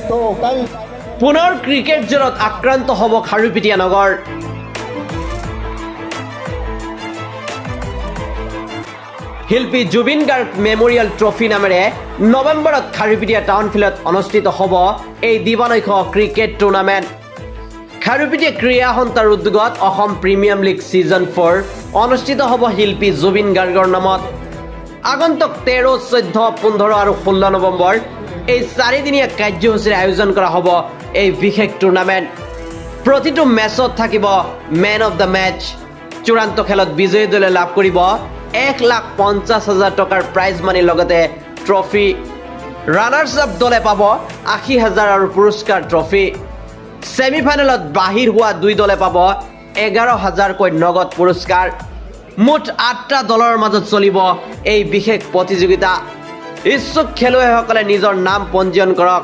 পুনৰ ক্ৰিকেট জ্বৰত আক্ৰান্ত হ'ব খাৰুপেটীয়া নগৰ। শিল্পী জুবিন গাৰ্গ মেমৰিয়েল ট্ৰফি নামেৰে নৱেম্বৰত খাৰুপেটীয়া টাউন ফিল্ডত অনুষ্ঠিত হ'ব এই দিবানৈশ ক্ৰিকেট টুৰ্ণামেণ্ট। খাৰুপেটীয়া ক্ৰীড়া সন্থাৰ উদ্যোগত অসম প্ৰিমিয়াম লীগ ছিজন 4 অনুষ্ঠিত হ'ব শিল্পী জুবিন গাৰ্গৰ নামত। আগন্তুক 13, 14, 15 আৰু 16 নৱেম্বৰ এই 4দিনীয়া কাৰ্যসূচীৰ আয়োজন কৰা হ'ব এই বিশেষ টুৰ্ণামেণ্ট। প্ৰতিটো মেচত থাকিব মেন অফ দ্য মেচ। চূড়ান্ত খেলত বিজয়ী দলে লাভ কৰিব 1,50,000 টকাৰ প্ৰাইজ মানিৰ লগতে ট্ৰফি। ৰানাৰ্ছ আপ দলে পাব 80,000 আৰু পুৰস্কাৰ ট্ৰফি। ছেমিফাইনেলত বাহিৰ হোৱা 2 দলে পাব 11,000কৈ নগদ পুৰস্কাৰ। মুঠ 8টা দলৰ মাজত চলিব এই বিশেষ প্ৰতিযোগিতা। ইচ্ছুক খেলুৱৈসকলে নিজৰ নাম পঞ্জীয়ন কৰক।